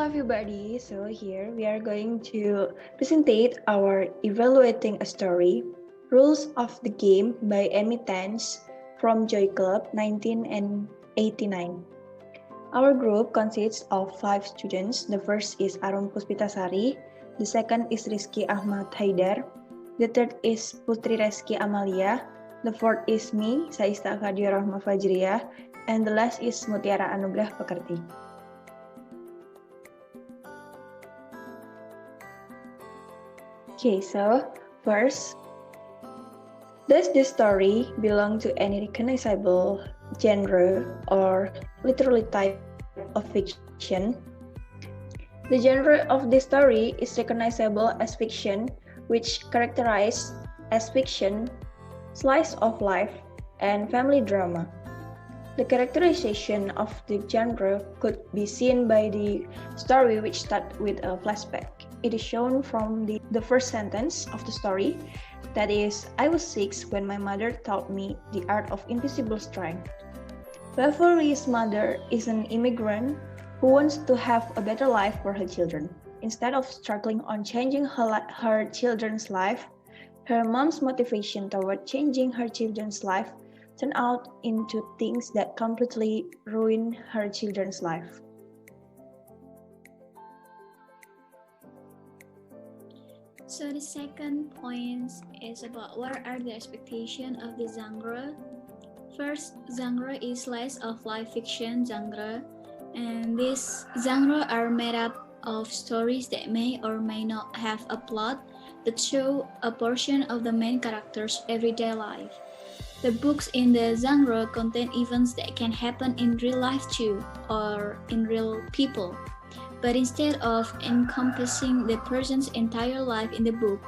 everybody, so here we are going to present our Evaluating a Story, Rules of the Game by Amy Tans from Joy Club 1989. Our group consists of 5 students. The first is Arum Puspitasari, the second is Rizky Ahmad Haidar, the third is Putri Reski Amalia, the fourth is me, Saista Kadia Rahma Fajriah, and the last is Mutiara Anugrah Pekerti. Okay, so first, does this story belong to any recognizable genre or literary type of fiction? The genre of this story is recognizable as fiction, which characterized as fiction, slice of life, and family drama. The characterization of the genre could be seen by the story, which starts with a flashback. It is shown from the first sentence of the story, that is, I was 6 when my mother taught me the art of invisible strength. Waverly's mother is an immigrant who wants to have a better life for her children. Instead of struggling on changing her children's life, her mom's motivation toward changing her children's life turned out into things that completely ruin her children's life. So the second point is about what are the expectations of the genre. First, genre is slice of life fiction genre, and these genre are made up of stories that may or may not have a plot, but show a portion of the main character's everyday life. The books in the genre contain events that can happen in real life too, or in real people. But instead of encompassing the person's entire life in the book,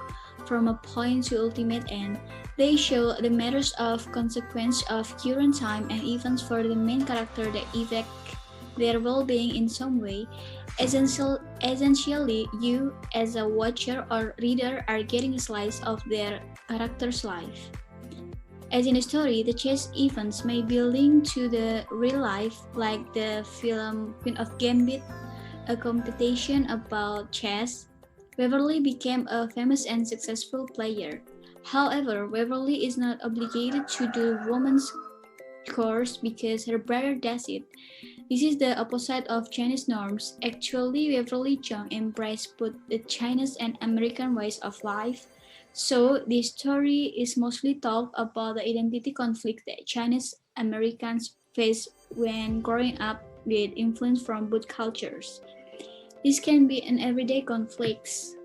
from a point to ultimate end, they show the matters of consequence of current time and events for the main character that affect their well-being in some way. Essentially, you as a watcher or reader are getting a slice of their character's life. As in the story, the chess events may be linked to the real life, like the film Queen of Gambit, a competition about chess. Waverly became a famous and successful player. However, Waverly is not obligated to do women's course because her brother does it. This is the opposite of Chinese norms. Actually, Waverly Chong embraced both the Chinese and American ways of life. So, this story is mostly told about the identity conflict that Chinese Americans face when growing up with influence from both cultures. This can be an everyday conflicts,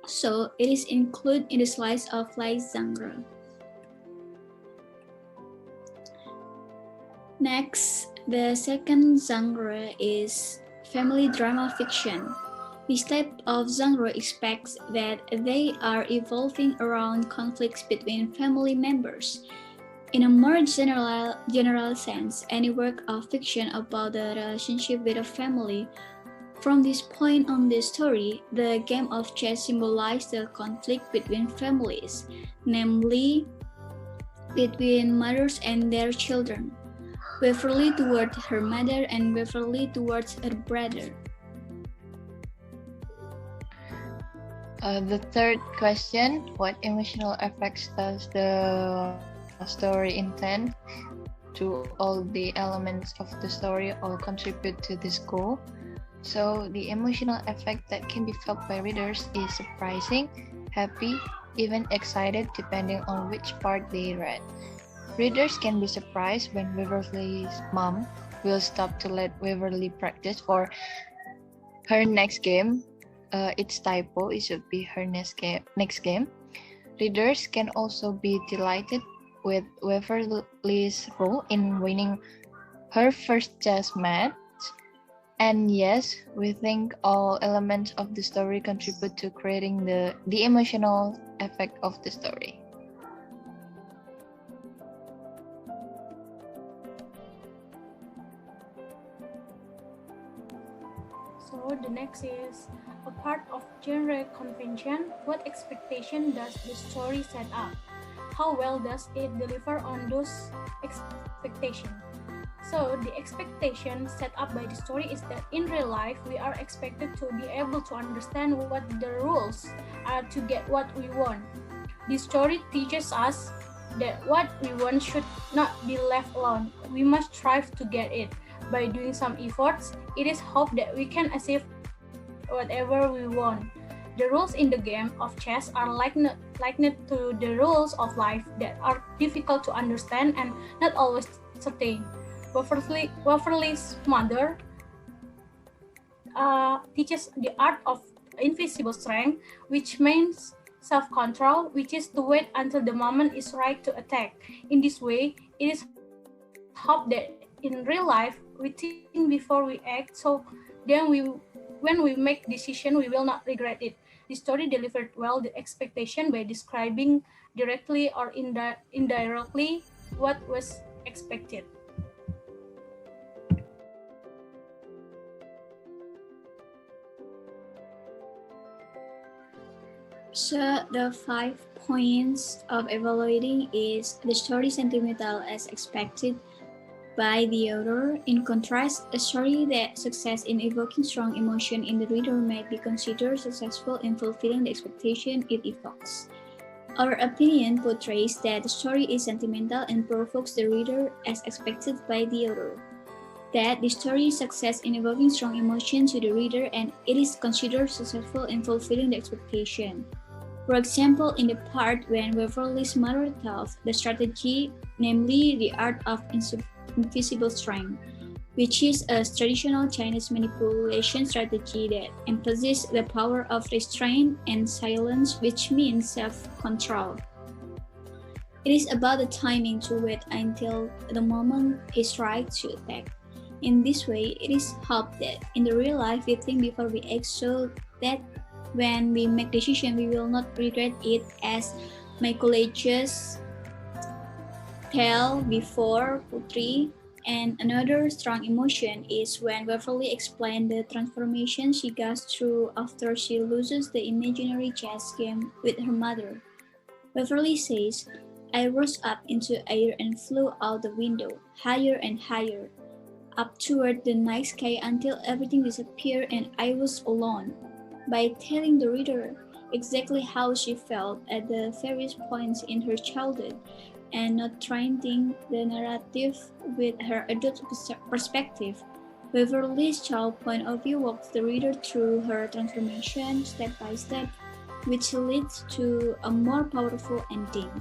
so it is included in the slice of life genre. Next, the second genre is family drama fiction. This type of genre expects that they are evolving around conflicts between family members. In a more general sense, any work of fiction about the relationship with a family. From this point on the story, the game of chess symbolizes the conflict between families, namely between mothers and their children. Waverly towards her mother and Waverly towards her brother. The third question, what emotional effects does the story intend to all the elements of the story all contribute to this goal? So the emotional effect that can be felt by readers is surprising, happy, even excited depending on which part they read. Readers can be surprised when Waverly's mom will stop to let Waverly practice for her next game. It's typo, it should be her next game. Readers can also be delighted with Waverly's role in winning her first chess match. And yes, we think all elements of the story contribute to creating the emotional effect of the story. So the next is a part of genre convention. What expectation does the story set up? How well does it deliver on those expectations? So the expectation set up by the story is that in real life, we are expected to be able to understand what the rules are to get what we want. The story teaches us that what we want should not be left alone. We must strive to get it. By doing some efforts, it is hoped that we can achieve whatever we want. The rules in the game of chess are likened to the rules of life that are difficult to understand and not always certain. Waverly's mother teaches the art of invisible strength, which means self-control, which is to wait until the moment is right to attack. In this way, it is hoped that in real life, we think before we act, so then when we make decision, we will not regret it. The story delivered well the expectation by describing directly or indirectly what was expected. So the 5 points of evaluating is the story sentimental as expected by the author. In contrast, a story that succeeds in evoking strong emotion in the reader may be considered successful in fulfilling the expectation it evokes. Our opinion portrays that the story is sentimental and provokes the reader as expected by the author. That the story succeeds in evoking strong emotion to the reader and it is considered successful in fulfilling the expectation. For example, in the part when Waverly's mother tells the strategy, namely the art of invisible strength, which is a traditional Chinese manipulation strategy that emphasizes the power of restraint and silence, which means self-control. It is about the timing to wait until the moment is right to attack. In this way, it is hoped that in the real life we think before we act so that when we make decision we will not regret it, as my colleagues tell before Putri. And another strong emotion is when Waverly explains the transformation she goes through after she loses the imaginary chess game with her mother. Waverly says, "I rose up into air and flew out the window, higher and higher, up toward the night sky until everything disappeared and I was alone." By telling the reader exactly how she felt at the various points in her childhood and not treating the narrative with her adult perspective, Waverly's child point of view walks the reader through her transformation step by step, which leads to a more powerful ending.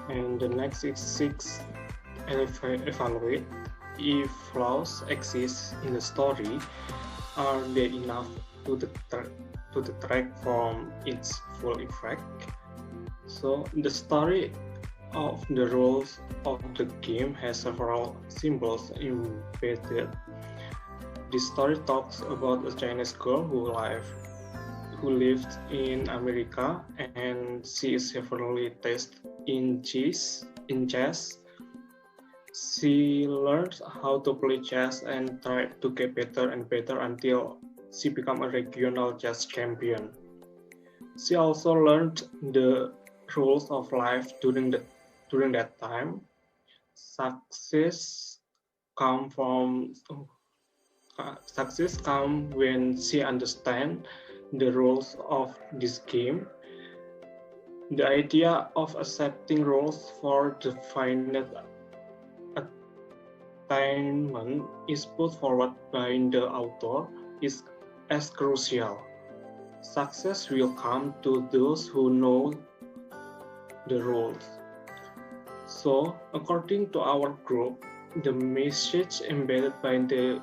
And the next is 6. Evaluate if flaws exist in the story. Are they enough to detract from its full effect? So the story of the rules of the game has several symbols embedded. The story talks about a Chinese girl who lived in America, and she is severely tested in chess. She learned how to play chess and tried to get better and better until she became a regional chess champion. She also learned the rules of life during that time. Success comes when she understands the rules of this game. The idea of accepting rules for the finite attainment is put forward by the author is as crucial. Success will come to those who know the rules. So, according to our group, the message embedded by the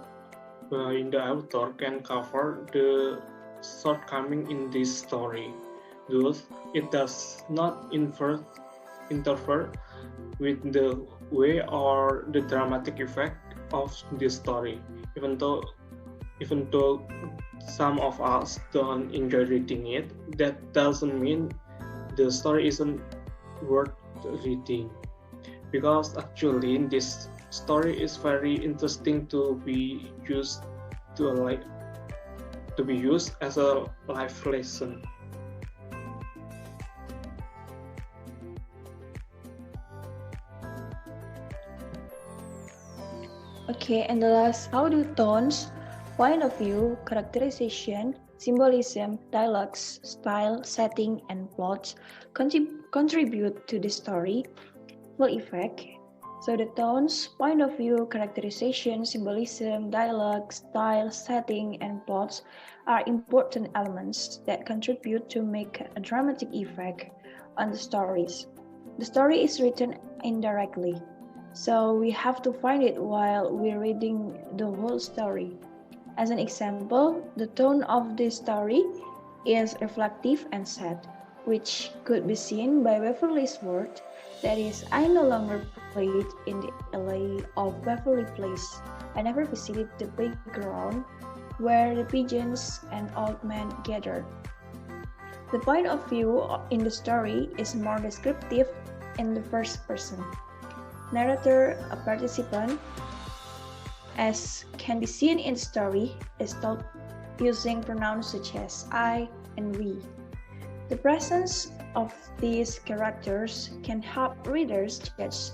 author can cover the shortcoming in this story. Thus, it does not interfere with the way or the dramatic effect of this story. Even though some of us don't enjoy reading it, that doesn't mean the story isn't worth reading. Because actually, this story is very interesting to be used as a life lesson. Okay, and the last, how do tones, point of view, characterization, symbolism, dialogues, style, setting, and plots contribute to the story full effect? So the tones, point of view, characterization, symbolism, dialogue, style, setting, and plots are important elements that contribute to make a dramatic effect on the stories. The story is written indirectly, so we have to find it while we're reading the whole story. As an example, the tone of this story is reflective and sad, which could be seen by Waverly's word, that is, I no longer played in the alley of Waverly Place. I never visited the playground where the pigeons and old men gathered. The point of view in the story is more descriptive in the first person. Narrator, a participant, as can be seen in the story, is told using pronouns such as I and we. The presence of these characters can help readers judge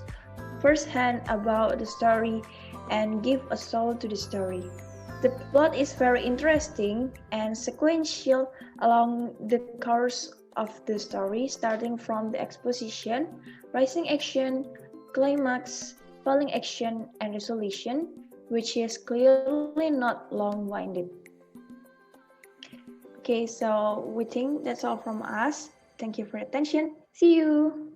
firsthand about the story and give a soul to the story. The plot is very interesting and sequential along the course of the story, starting from the exposition, rising action, climax, falling action, and resolution, which is clearly not long-winded. Okay, so we think that's all from us. Thank you for your attention. See you!